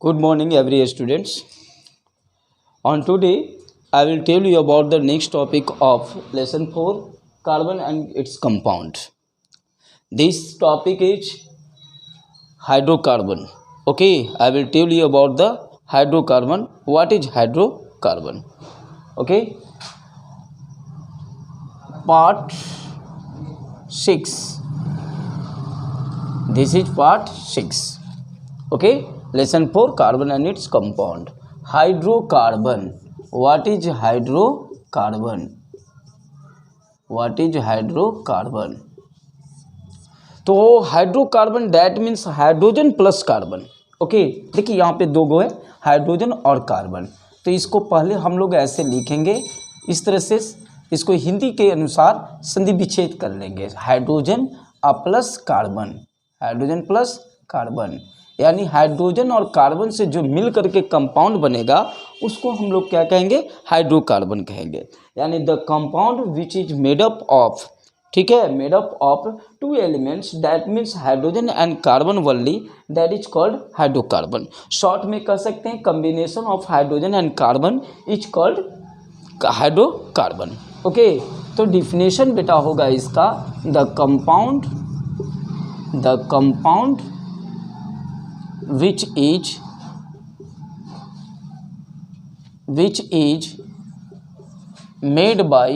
Good morning, every students. On today, I will tell you about the next topic of lesson 4, carbon and its compound. This topic is hydrocarbon. Okay, I will tell you about the hydrocarbon. What is hydrocarbon? Okay, part 6. This is part 6. Okay, lesson 4, carbon and its compound. Hydrocarbon. What is hydrocarbon? What is hydrocarbon? तो hydrocarbon that means hydrogen plus carbon. Okay, देखिए यहाँ पे दो गो है, hydrogen और carbon. तो इसको पहले हम लोग ऐसे लिखेंगे, इस तरह से इसको हिंदी के अनुसार संधि विच्छेद कर लेंगे. Hydrogen plus carbon, hydrogen plus carbon, यानी हाइड्रोजन और कार्बन से जो मिल करके कंपाउंड बनेगा उसको हम लोग क्या कहेंगे? हाइड्रोकार्बन कहेंगे. यानी the compound which is made up of, ठीक है, made up of two elements that means hydrogen and carbon only, that is called hydrocarbon. Short में कह सकते हैं combination of hydrogen and carbon is called hydrocarbon. Okay, तो definition बेटा होगा इसका, the compound which is made by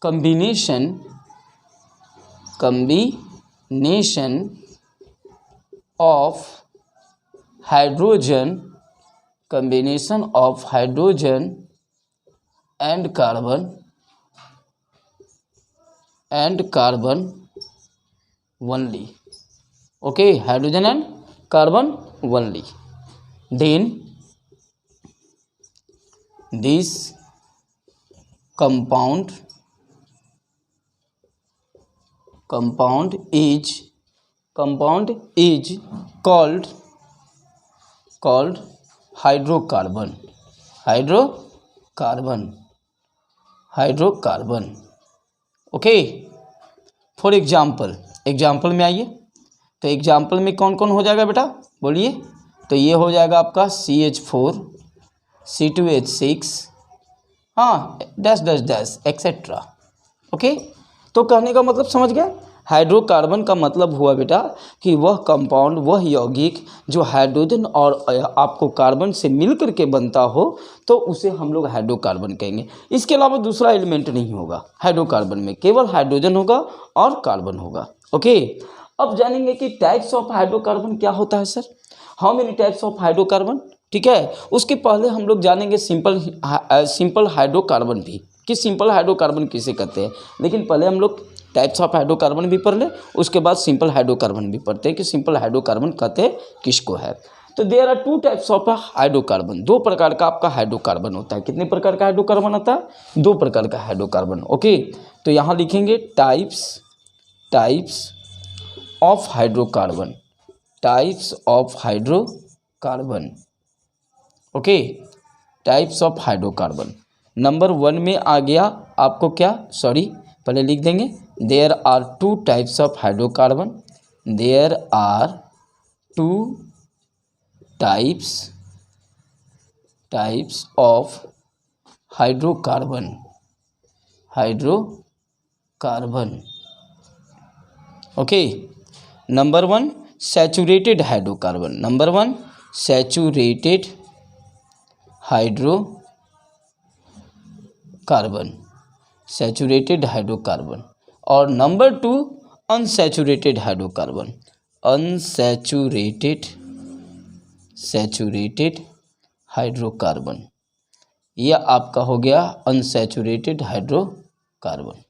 combination of hydrogen and carbon only. Okay, hydrogen and carbon only. Then this compound is called hydrocarbon. Okay, for example में आइए. तो example में कौन कौन हो जाएगा बेटा, बोलिए. तो ये हो जाएगा आपका CH4, C2H6, हाँ, डैश एक्सेट्रा. ओके, तो कहने का मतलब समझ गया. हाइड्रोकार्बन का मतलब हुआ बेटा कि वह कंपाउंड, वह यौगिक जो हाइड्रोजन और आपको कार्बन से मिल करके बनता हो, तो उसे हम लोग हाइड्रोकार्बन कहेंगे. इसके अलावा दूसरा एलिमेंट नहीं होगा हाइड्रोकार्बन में, केवल हाइड्रोजन होगा और कार्बन होगा. ओके, अब जानेंगे कि टाइप्स ऑफ हाइड्रोकार्बन क्या होता है sir. How many types of hydrocarbon, ठीक है. उसके पहले हम लोग जानेंगे सिंपल हाइड्रोकार्बन भी, कि सिंपल हाइड्रोकार्बन किसे कहते हैं. लेकिन पहले हम लोग टाइप्स ऑफ हाइड्रोकार्बन भी पढ़ ले, उसके बाद सिंपल हाइड्रोकार्बन भी पढ़ते हैं कि सिंपल हाइड्रोकार्बन कहते किसको है. तो there are two types of hydrocarbon. दो प्रकार का आपका हाइड्रोकार्बन होता है. कितने प्रकार का हाइड्रोकार्बन होता है? दो प्रकार का हाइड्रोकार्बन. ओके, तो यहाँ लिखेंगे types of hydrocarbon. Okay, types of hydrocarbon. Number 1 में आ गया आपको क्या, सॉरी पहले लिख देंगे. There are two types of hydrocarbon. There are two types of hydrocarbon. Okay, number 1 saturated hydrocarbon. Number 1 saturated hydrocarbon. और number 2 unsaturated hydrocarbon. Saturated hydrocarbon, यह आपका हो गया अनसैचुरेटेड हाइड्रोकार्बन.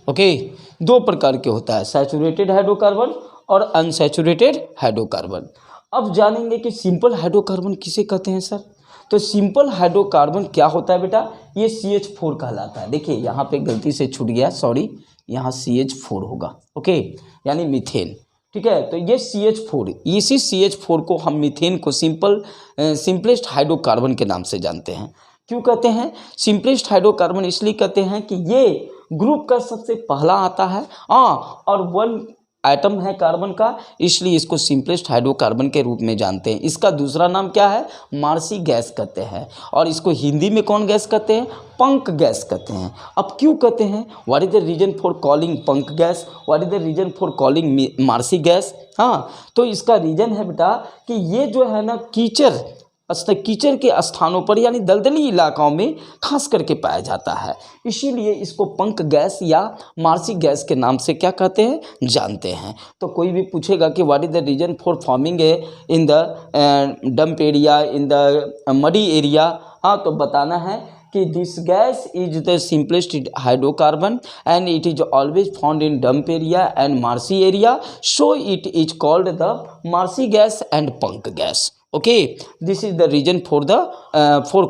ओके, दो प्रकार के होता है, सैचुरेटेड हाइड्रोकार्बन और अनसैचुरेटेड हाइड्रोकार्बन. अब जानेंगे कि सिंपल हाइड्रोकार्बन किसे कहते हैं सर. तो सिंपल हाइड्रोकार्बन क्या होता है बेटा, ये CH4 कहलाता है. देखिए यहाँ पे गलती से छूट गया, सॉरी, यहाँ CH4 होगा. ओके, यानी मीथेन. ठीक है, तो ये CH4, इसी CH4 को हम मीथेन को सिंपलेस्ट हाइड्रोकार्बन के नाम से जानते हैं. क्यों कहते हैं सिंपलेस्ट हाइड्रोकार्बन? इसलिए कहते हैं कि ये ग्रुप का सबसे पहला आता है। हाँ, और 1 एटम है कार्बन का, इसलिए इसको सिंपलेस्ट हाइड्रोकार्बन के रूप में जानते हैं। इसका दूसरा नाम क्या है? मार्सी गैस कहते हैं, और इसको हिंदी में कौन गैस कहते हैं? पंक गैस कहते हैं। अब क्यों कहते हैं? What is the reason for calling punk gas, what is the reason for calling marsh gas? हाँ, तो इसका रीजन है बेटा कि ये जो है ना कीचड़ के स्थानों पर यानी दलदली इलाकाओं में खास करके पाया जाता है, इसीलिए इसको पंक गैस या मार्सी गैस के नाम से क्या कहते हैं? जानते हैं। तो कोई भी पूछेगा कि what is the reason for forming in the damp area, in the muddy area, हाँ, तो बताना है कि this gas is the simplest hydrocarbon and it is always found in damp area and marshy area, so it is called the marshy gas and पंक gas. Okay, this is the reason for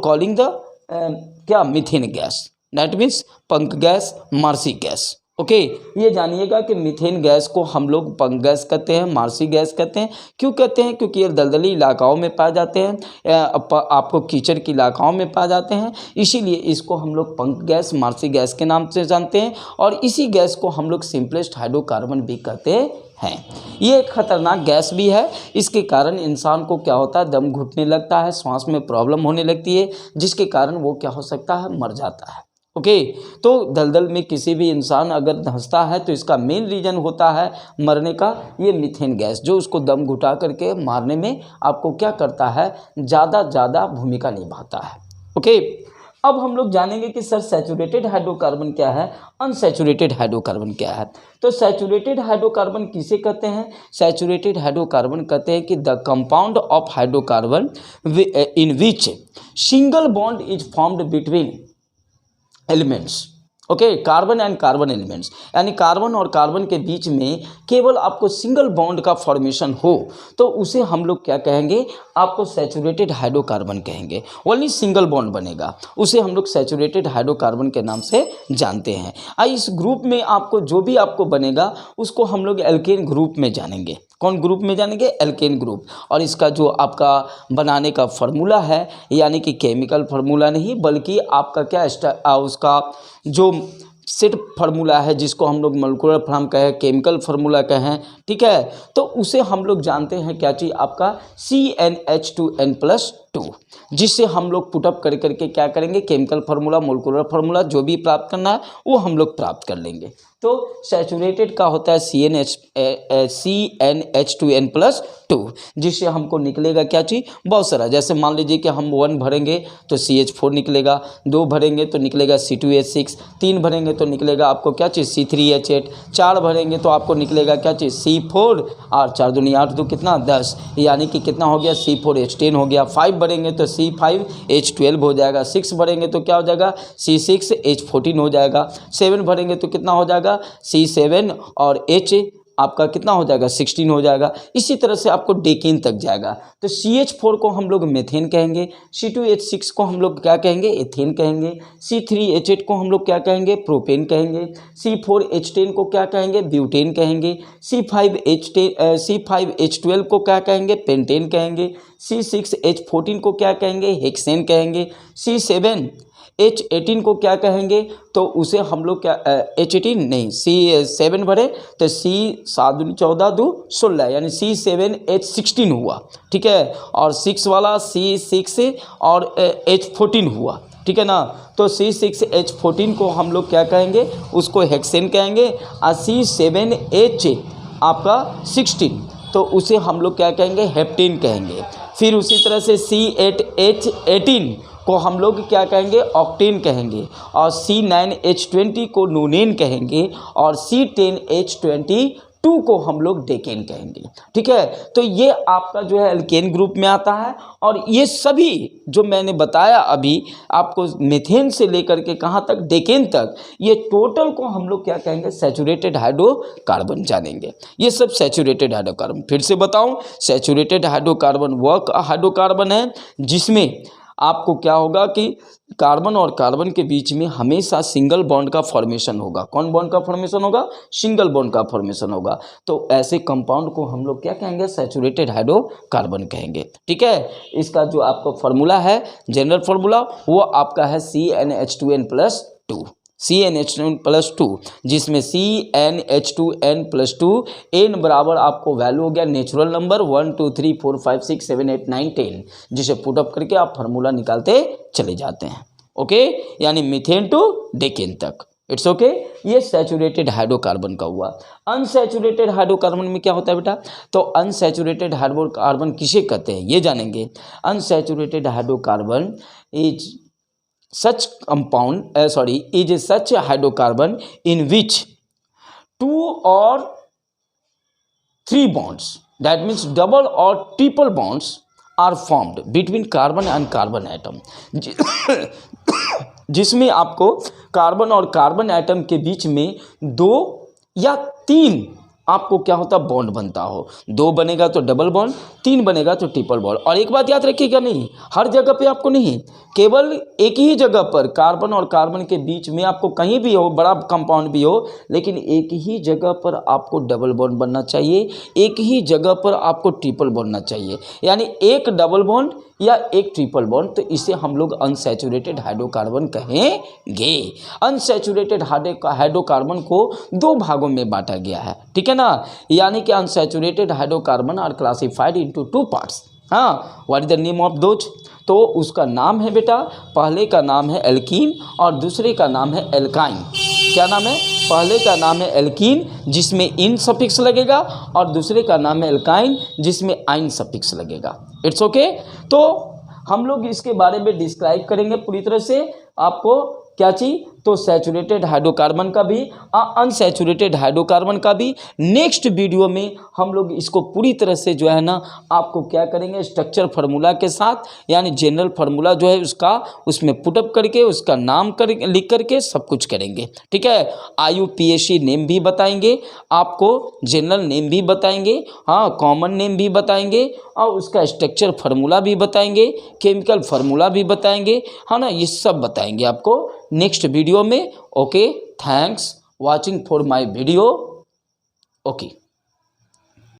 calling the क्या methane gas, that means पंक gas, marshy gas. Okay, ये जानिएगा कि methane gas को हम लोग पंक gas कहते हैं, मार्सी गैस कहते हैं। क्यों कहते हैं? क्योंकि ये दलदली इलाकाओं में पाए जाते हैं, आपको कीचड़ के इलाकाओं में पाए जाते हैं, इसीलिए इसको हम लोग पंक गैस, मार्सी गैस के नाम से जानते हैं, और इसी गैस को हम लोग सिंपलेस्ट हाइड्रोकार्बन भी कहते हैं। ये एक खतरनाक गैस भी है, इसके कारण इंसान को क्या होता है? दम घुटने लगता है, श्वास में प्रॉब्लम होने लगती है, जिसके कारण वो क्या हो सकता है? मर जाता है। ओके, तो दलदल में किसी भी इंसान अगर धंसता है तो इसका मेन रीज़न होता है मरने का ये मीथेन गैस, जो उसको दम घुटा करके मारने में आपको क्या करता है? ज़्यादा भूमिका निभाता है। ओके, अब हम लोग जानेंगे कि सर सैचुरेटेड हाइड्रोकार्बन क्या है, अनसैचुरेटेड हाइड्रोकार्बन क्या है। तो सैचुरेटेड हाइड्रोकार्बन किसे कहते हैं? सैचुरेटेड हाइड्रोकार्बन कहते हैं कि the compound of hydrocarbon in which single bond is formed between elements. Okay, carbon and carbon elements, यानी कार्बन और कार्बन के बीच में केवल आपको सिंगल बॉन्ड का फॉर्मेशन हो तो उसे हम लोग क्या कहेंगे? आपको सैचुरेटेड हाइड्रोकार्बन कहेंगे। ओनली सिंगल बॉन्ड बनेगा, उसे हम लोग सैचुरेटेड हाइड्रोकार्बन के नाम से जानते हैं। इस ग्रुप में आपको जो भी आपको बनेगा उसको हम लोग एल्केन ग्रुप में जानेंगे। कौन ग्रुप में जानेंगे? Alkane group. और इसका जो आपका बनाने का फार्मूला है, यानी कि केमिकल फार्मूला नहीं बल्कि आपका क्या उसका जो सेट फार्मूला है, जिसको हम लोग मोलेकुलर फॉर्म कहें, केमिकल फार्मूला कहें, ठीक है, तो उसे हम लोग जानते हैं क्या चीज़? आपका CnH2n+2, जिससे हम लोग पुटअप कर करके क्या करेंगे? केमिकल फार्मूला, मोलेकुलर फार्मूला जो भी प्राप्त करना है वो हम लोग प्राप्त कर लेंगे। तो सैचुरेटेड का होता है CnH2n+2, जिससे हमको निकलेगा क्या चीज़? बहुत सारा। जैसे मान लीजिए कि हम 1 भरेंगे तो CH4 निकलेगा, 2 भरेंगे तो निकलेगा C2H6, 3 भरेंगे तो निकलेगा आपको क्या चीज़? C3H8, 4 भरेंगे तो आपको निकलेगा क्या चीज़? C4, और 4 दूनी 8, तो कितना? 10, यानी कि कितना हो गया? C4H10 हो गया। 5 भरेंगे तो C5H12 हो जाएगा। 6 भरेंगे तो क्या हो जाएगा? C6H14 हो जाएगा। 7 भरेंगे तो कितना हो जाएगा? C7 और H आपका कितना हो जाएगा? 16 हो जाएगा। इसी तरह से आपको डेकेन तक जाएगा। तो CH4 को हम लोग मेथेन कहेंगे, C2H6 को हम लोग क्या कहेंगे? एथेन कहेंगे, C3H8 को हम लोग क्या कहेंगे? प्रोपेन कहेंगे, C4H10 को क्या कहेंगे? ब्यूटेन कहेंगे, C5H12 को क्या कहेंगे? पेंटेन कहेंगे, C6H14 को क्या कहेंगे? हेक्सेन कहेंगे, C7H18 को क्या कहेंगे? तो उसे हम लोग क्या H18 नहीं, C7 भरे तो C7 दूनी 14 2 16, यानी C7H16 हुआ, ठीक है, और 6 वाला C6 और H14 हुआ, ठीक है ना। तो C6H14 को हम लोग क्या कहेंगे? उसको हेक्सेन कहेंगे, और C7H आपका 16 तो उसे हम लोग क्या कहेंगे? हेप्टेन कहेंगे। फिर उसी तरह से C8H18 को हम लोग क्या कहेंगे? ऑक्टेन कहेंगे, और C9H20 को नोनेन कहेंगे, और C10H22 को हम लोग डेकेन कहेंगे, ठीक है। तो ये आपका जो है एल्केन ग्रुप में आता है, और ये सभी जो मैंने बताया अभी आपको मेथेन से लेकर के कहाँ तक? डेकेन तक, ये टोटल को हम लोग क्या कहेंगे? सैचुरेटेड हाइड्रोकार्बन जानेंगे। ये सब सैचुरेटेड हाइड्रोकार्बन। फिर से बताऊं, सैचुरेटेड हाइड्रोकार्बन वह हाइड्रोकार्बन है जिसमें आपको क्या होगा कि कार्बन और कार्बन के बीच में हमेशा सिंगल बॉन्ड का फॉर्मेशन होगा। कौन बॉन्ड का फॉर्मेशन होगा? सिंगल बॉन्ड का फॉर्मेशन होगा। तो ऐसे कंपाउंड को हम लोग क्या कहेंगे? सैचुरेटेड हाइड्रोकार्बन कहेंगे, ठीक है। इसका जो आपका फॉर्मूला है, जनरल फॉर्मूला, वो आपका है CnH2n+2, CnH2+2, जिसमें CnH2n+2 n बराबर आपको वैल्यू हो गया नेचुरल नंबर 1 2 3 4 5 6 7 8 9 10, जिसे पुटअप करके आप फार्मूला निकालते चले जाते हैं। ओके, यानी मीथेन टू डेकेन तक। It's okay. ये सैचुरेटेड हाइड्रोकार्बन का हुआ। अनसैचुरेटेड हाइड्रोकार्बन में क्या होता है बेटा? तो अनसैचुरेटेड हाइड्रोकार्बन किसे कहते हैं ये जानेंगे। Unsaturated hydrocarbon is such compound is such a hydrocarbon in which 2 or 3 bonds, that means double or triple bonds are formed between carbon and carbon atom, जिसमें आपको कार्बन और कार्बन एटम के बीच में 2 या 3 आपको क्या होता है बॉन्ड बनता हो। 2 बनेगा तो डबल बॉन्ड, 3 बनेगा तो ट्रिपल बॉन्ड। और एक बात याद रखिएगा, नहीं हर जगह पे आपको नहीं, केवल एक ही जगह पर कार्बन और कार्बन के बीच में आपको कहीं भी हो बड़ा कंपाउंड भी हो, लेकिन एक ही जगह पर आपको डबल बॉन्ड बनना चाहिए, एक ही जगह पर आपको ट्रिपल बनना चाहिए, यानी एक डबल बॉन्ड या एक ट्रिपल बॉन्ड। तो इसे हम लोग अनसैचुरेटेड हाइड्रोकार्बन कहेंगे। अनसैचुरेटेड हाइड्रोकार्बन को 2 भागों में बांटा गया है, ठीक है ना, यानी कि unsaturated hydrocarbon are classified into 2 parts. हाँ, what is the name of those? तो उसका नाम है बेटा, पहले का नाम है एल्कीन और दूसरे का नाम है एल्काइन। क्या नाम है? पहले का नाम है एल्कीन जिसमें इन सफिक्स लगेगा और दूसरे का नाम है एल्काइन जिसमें आइन सफिक्स लगेगा। It's okay. तो हम लोग इसके बारे में डिस्क्राइब करेंगे पूरी तरह से आपको क्या चीज़, तो सैचुरेटेड हाइड्रोकार्बन का भी अनसैचुरेटेड हाइड्रोकार्बन का भी। नेक्स्ट वीडियो में हम लोग इसको पूरी तरह से जो है ना आपको क्या करेंगे स्ट्रक्चर फार्मूला के साथ, यानी जनरल फार्मूला जो है उसका उसमें पुटअप करके उसका नाम लिख करके सब कुछ करेंगे, ठीक है। IUPAC नेम भी बताएंगे आपको, जनरल नेम भी बताएंगे, हाँ कॉमन नेम भी बताएंगे और उसका स्ट्रक्चर फार्मूला भी बताएंगे, केमिकल फार्मूला भी बताएंगे, है ना, ये सब बताएंगे आपको नेक्स्ट वीडियो में। Okay, thanks watching for my video. Okay.